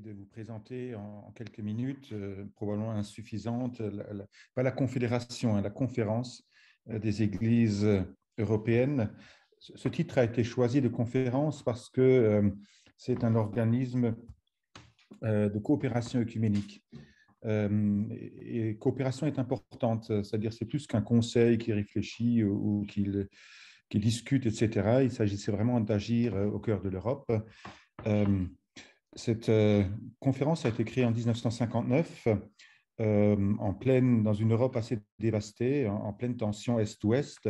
de vous présenter en quelques minutes, probablement insuffisante, pas la confédération, hein, la conférence des églises européennes. Ce titre a été choisi de conférence parce que c'est un organisme de coopération œcuménique. Et coopération est importante, c'est-à-dire c'est plus qu'un conseil qui réfléchit ou qui discute, etc. Il s'agissait vraiment d'agir au cœur de l'Europe. Cette conférence a été créée en 1959 dans une Europe assez dévastée, en pleine tension Est-Ouest.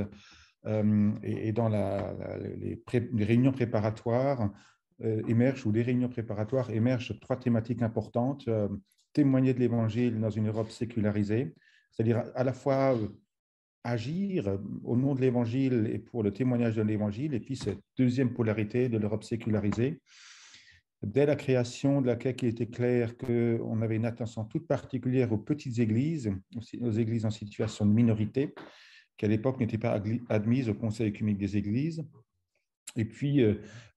Et dans les réunions préparatoires ou des réunions préparatoires émergent trois thématiques importantes. Témoigner de l'Évangile dans une Europe sécularisée, c'est-à-dire à la fois agir au nom de l'Évangile et pour le témoignage de l'Évangile, et puis cette deuxième polarité de l'Europe sécularisée. Dès la création de la CEC, il était clair qu'on avait une attention toute particulière aux petites églises, aux églises en situation de minorité, qui à l'époque n'étaient pas admises au Conseil œcuménique des églises. Et puis,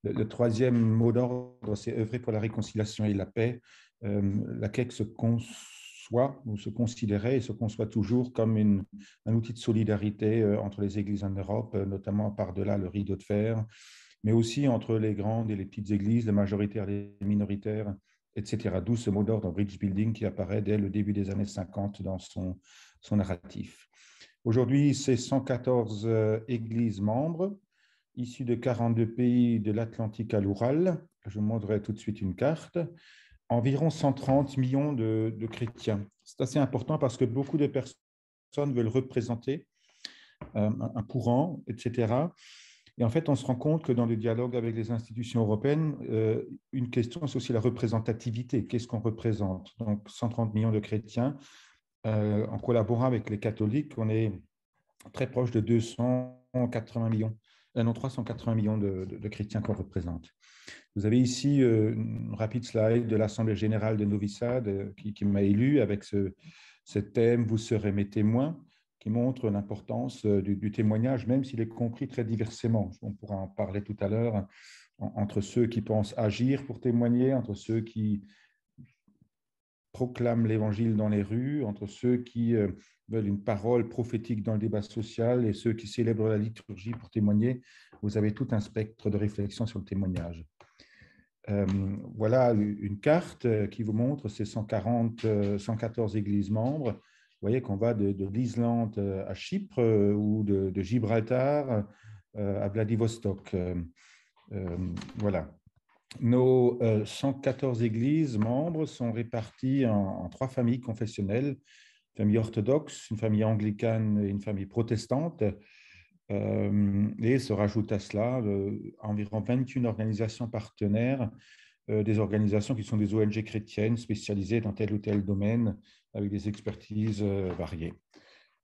le troisième mot d'ordre, c'est œuvrer pour la réconciliation et la paix. La CEC se conçoit ou se considérait et se conçoit toujours comme un outil de solidarité entre les églises en Europe, notamment par-delà le rideau de fer, mais aussi entre les grandes et les petites églises, les majoritaires et les minoritaires, etc. D'où ce mot d'ordre bridge building qui apparaît dès le début des années 50 dans son narratif. Aujourd'hui, c'est 114 églises membres, issues de 42 pays de l'Atlantique à l'Oural. Je vous montrerai tout de suite une carte. Environ 130 millions de chrétiens. C'est assez important parce que beaucoup de personnes veulent représenter un courant, etc. Et en fait, on se rend compte que dans le dialogue avec les institutions européennes, une question, c'est aussi la représentativité. Qu'est-ce qu'on représente? Donc, 130 millions de chrétiens. En collaborant avec les catholiques, on est très proche de 280 millions, non, 380 millions de chrétiens qu'on représente. Vous avez ici une rapide slide de l'Assemblée générale de Novi Sad qui m'a élu avec ce thème « Vous serez mes témoins », qui montre l'importance du témoignage, même s'il est compris très diversement. On pourra en parler tout à l'heure, entre ceux qui pensent agir pour témoigner, entre ceux qui proclament l'Évangile dans les rues, entre ceux qui veulent une parole prophétique dans le débat social et ceux qui célèbrent la liturgie pour témoigner. Vous avez tout un spectre de réflexion sur le témoignage. Voilà une carte qui vous montre ces 114 églises membres. Vous voyez qu'on va de l'Islande à Chypre ou de Gibraltar à Vladivostok. Voilà. Nos 114 églises membres sont réparties en trois familles confessionnelles, une famille orthodoxe, une famille anglicane et une famille protestante. Et se rajoute à cela environ 21 organisations partenaires, des organisations qui sont des ONG chrétiennes spécialisées dans tel ou tel domaine avec des expertises variées.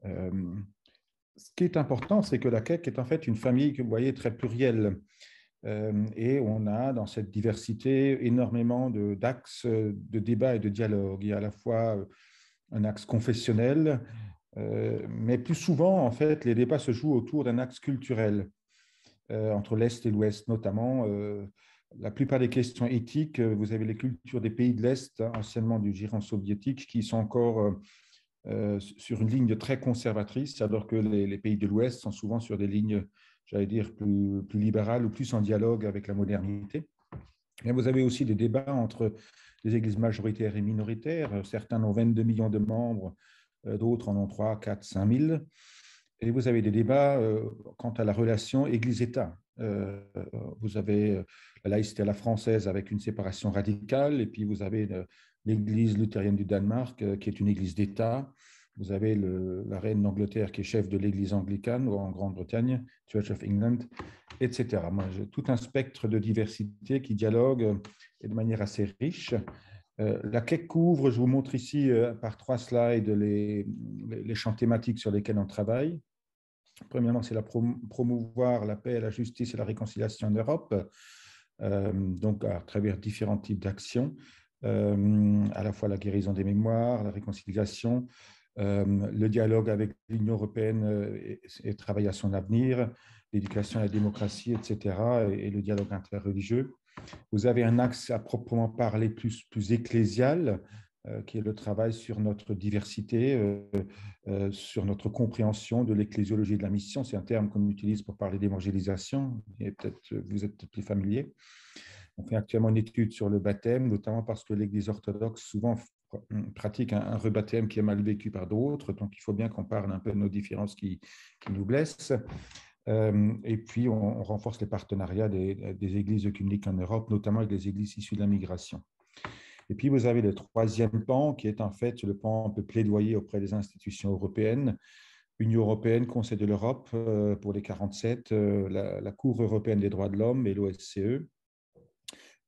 Ce qui est important, c'est que la CEC est en fait une famille que vous voyez très plurielle. Et on a dans cette diversité énormément d'axes de débat et de dialogue. Il y a à la fois un axe confessionnel, mais plus souvent, en fait, les débats se jouent autour d'un axe culturel, entre l'Est et l'Ouest notamment. La plupart des questions éthiques, vous avez les cultures des pays de l'Est, anciennement du giron soviétique, qui sont encore sur une ligne très conservatrice, alors que les pays de l'Ouest sont souvent sur des lignes, j'allais dire, plus libérales ou plus en dialogue avec la modernité. Et vous avez aussi des débats entre les églises majoritaires et minoritaires. Certains ont 22 millions de membres, d'autres en ont 3, 4, 5 000. Et vous avez des débats quant à la relation Église-État. Vous avez la laïcité à la française avec une séparation radicale, et puis vous avez l'Église luthérienne du Danemark qui est une église d'État. Vous avez la reine d'Angleterre qui est chef de l'église anglicane en Grande-Bretagne, Church of England, etc. Moi, j'ai tout un spectre de diversité qui dialogue et de manière assez riche. La CEC couvre, je vous montre ici par 3 slides les champs thématiques sur lesquels on travaille. Premièrement, c'est promouvoir la paix, la justice et la réconciliation en Europe, donc à travers différents types d'actions, à la fois la guérison des mémoires, la réconciliation, le dialogue avec l'Union européenne et travailler à son avenir, l'éducation à la démocratie, etc., et le dialogue interreligieux. Vous avez un axe à proprement parler plus ecclésial, qui est le travail sur notre diversité, sur notre compréhension de l'ecclésiologie de la mission. C'est un terme qu'on utilise pour parler d'évangélisation, et peut-être vous êtes plus familier. On fait actuellement une étude sur le baptême, notamment parce que l'Église orthodoxe souvent pratique un rebaptême qui est mal vécu par d'autres, donc il faut bien qu'on parle un peu de nos différences qui nous blessent. Et puis, on renforce les partenariats des églises œcuméniques en Europe, notamment avec les églises issues de la migration. Et puis, vous avez le troisième pan, qui est en fait le pan un peu plaidoyer auprès des institutions européennes. Union européenne, Conseil de l'Europe pour les 47, la Cour européenne des droits de l'homme et l'OSCE.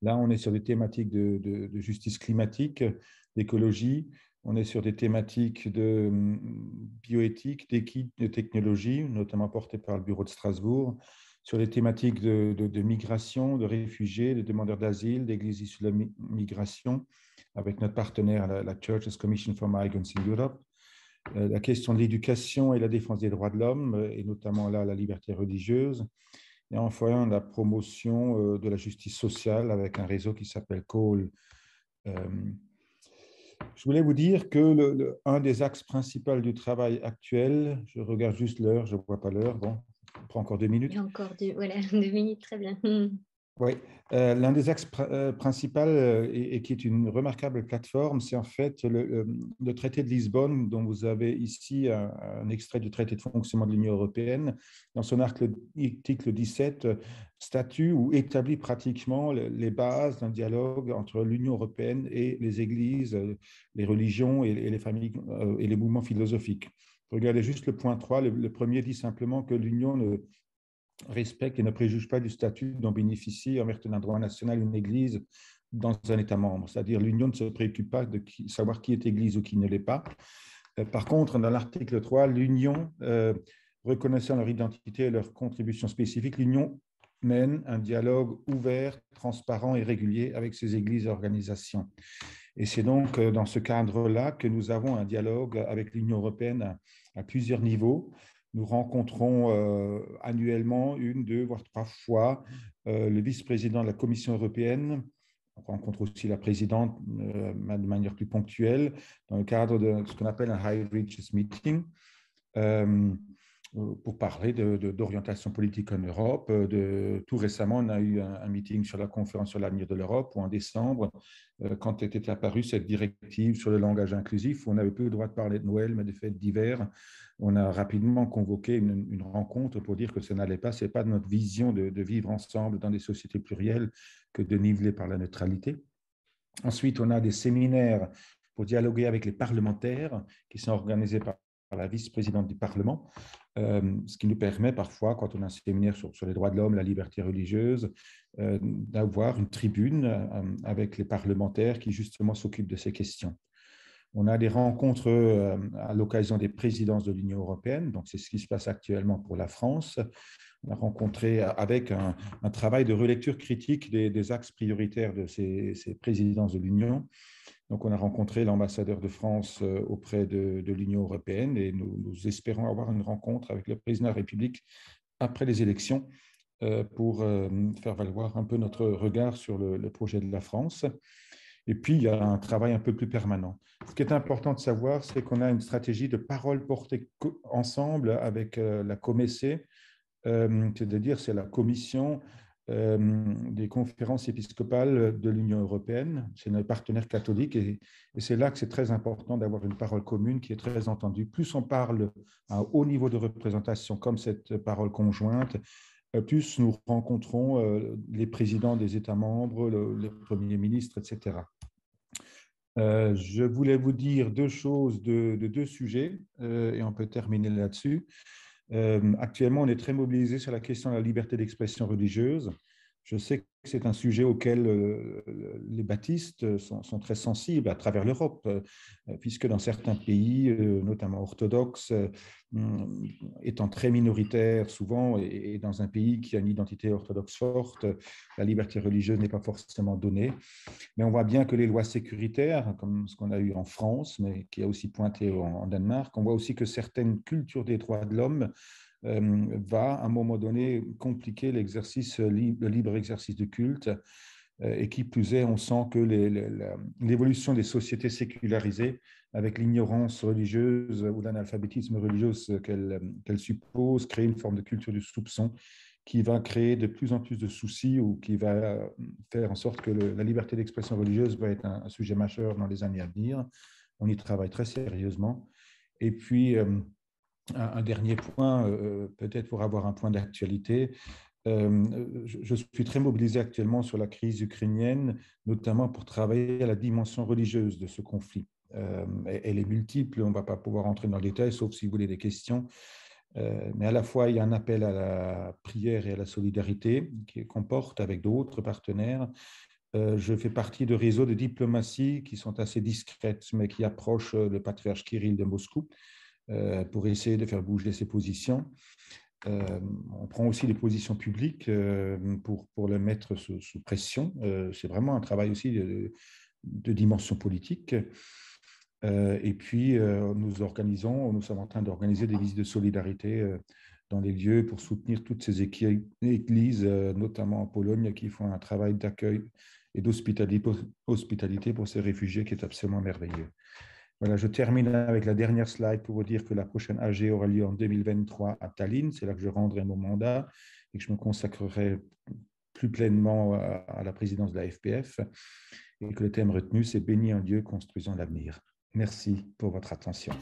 Là, on est sur des thématiques de justice climatique, d'écologie. On est sur des thématiques de bioéthique, d'éthique, de technologie, notamment portées par le Bureau de Strasbourg, sur les thématiques de migration, de réfugiés, de demandeurs d'asile, d'églises issues de la migration, avec notre partenaire, la Church's Commission for Migrants in Europe. La question de l'éducation et la défense des droits de l'homme, et notamment là, la liberté religieuse. Et enfin, la promotion de la justice sociale avec un réseau qui s'appelle CALL. Je voulais vous dire que un des axes principaux du travail actuel, je regarde juste l'heure, je ne vois pas l'heure, bon, on prend encore 2 minutes. Il y a encore voilà, 2 minutes, très bien. Oui, l'un des axes principaux et qui est une remarquable plateforme, c'est en fait le traité de Lisbonne, dont vous avez ici un extrait du traité de fonctionnement de l'Union européenne. Dans son article 17, statue ou établit pratiquement les bases d'un dialogue entre l'Union européenne et les églises, les religions et les familles et les mouvements philosophiques. Regardez juste le point 3, le premier dit simplement que l'Union respecte et ne préjuge pas du statut dont bénéficie en vertu d'un droit national une Église dans un État membre. C'est-à-dire l'Union ne se préoccupe pas de savoir qui est Église ou qui ne l'est pas. Par contre, dans l'article 3, l'Union, reconnaissant leur identité et leur contribution spécifique, l'Union mène un dialogue ouvert, transparent et régulier avec ces églises et organisations. Et c'est donc dans ce cadre-là que nous avons un dialogue avec l'Union européenne à plusieurs niveaux. Nous rencontrons annuellement 1, 2, voire 3 fois le vice-président de la Commission européenne. On rencontre aussi la présidente de manière plus ponctuelle dans le cadre de ce qu'on appelle un High Reaches Meeting pour parler d'orientation politique en Europe. Tout récemment, on a eu un meeting sur la conférence sur l'avenir de l'Europe où en décembre, quand était apparue cette directive sur le langage inclusif, on n'avait plus le droit de parler de Noël, mais des fêtes d'hiver. On a rapidement convoqué une rencontre pour dire que ça n'allait pas. Ce n'est pas notre vision de vivre ensemble dans des sociétés plurielles que de niveler par la neutralité. Ensuite, on a des séminaires pour dialoguer avec les parlementaires qui sont organisés par la vice-présidente du Parlement, ce qui nous permet parfois, quand on a un séminaire sur les droits de l'homme, la liberté religieuse, d'avoir une tribune avec les parlementaires qui justement s'occupent de ces questions. On a des rencontres à l'occasion des présidences de l'Union européenne, donc c'est ce qui se passe actuellement pour la France. On a rencontré avec un travail de relecture critique des axes prioritaires de ces présidences de l'Union. Donc, on a rencontré l'ambassadeur de France auprès de l'Union européenne et nous espérons avoir une rencontre avec le président de la République après les élections pour faire valoir un peu notre regard sur le projet de la France. Et puis, il y a un travail un peu plus permanent. Ce qui est important de savoir, c'est qu'on a une stratégie de parole portée ensemble avec la COMECE, c'est-à-dire c'est la commission des conférences épiscopales de l'Union européenne. C'est notre partenaire catholique et c'est là que c'est très important d'avoir une parole commune qui est très entendue. Plus on parle à un haut niveau de représentation comme cette parole conjointe, plus nous rencontrons les présidents des États membres, les premiers ministres, etc. Je voulais vous dire 2 choses de 2 sujets et on peut terminer là-dessus. Actuellement, on est très mobilisé sur la question de la liberté d'expression religieuse. Je sais que c'est un sujet auquel les baptistes sont très sensibles à travers l'Europe, puisque dans certains pays, notamment orthodoxes, étant très minoritaires souvent, et dans un pays qui a une identité orthodoxe forte, la liberté religieuse n'est pas forcément donnée. Mais on voit bien que les lois sécuritaires, comme ce qu'on a eu en France, mais qui a aussi pointé en Danemark, on voit aussi que certaines cultures des droits de l'homme va à un moment donné compliquer le libre exercice du culte. Et qui plus est, on sent que l'évolution des sociétés sécularisées, avec l'ignorance religieuse ou l'analphabétisme religieux qu'elle suppose, crée une forme de culture du soupçon qui va créer de plus en plus de soucis ou qui va faire en sorte que la liberté d'expression religieuse va être un sujet majeur dans les années à venir. On y travaille très sérieusement. Et puis, un dernier point, peut-être pour avoir un point d'actualité, je suis très mobilisé actuellement sur la crise ukrainienne, notamment pour travailler à la dimension religieuse de ce conflit. Elle est multiple, on ne va pas pouvoir entrer dans le détail, sauf si vous voulez des questions. Mais à la fois, il y a un appel à la prière et à la solidarité qu'on porte avec d'autres partenaires. Je fais partie de réseaux de diplomatie qui sont assez discrètes, mais qui approchent le patriarche Kirill de Moscou pour essayer de faire bouger ses positions. On prend aussi des positions publiques pour le mettre sous pression. C'est vraiment un travail aussi de dimension politique. Et puis, nous sommes en train d'organiser des visites de solidarité dans les lieux pour soutenir toutes ces églises, notamment en Pologne, qui font un travail d'accueil et d'hospitalité pour ces réfugiés qui est absolument merveilleux. Voilà, je termine avec la dernière slide pour vous dire que la prochaine AG aura lieu en 2023 à Tallinn. C'est là que je rendrai mon mandat et que je me consacrerai plus pleinement à la présidence de la FPF et que le thème retenu, c'est « Béni en Dieu, construisons l'avenir ». Merci pour votre attention.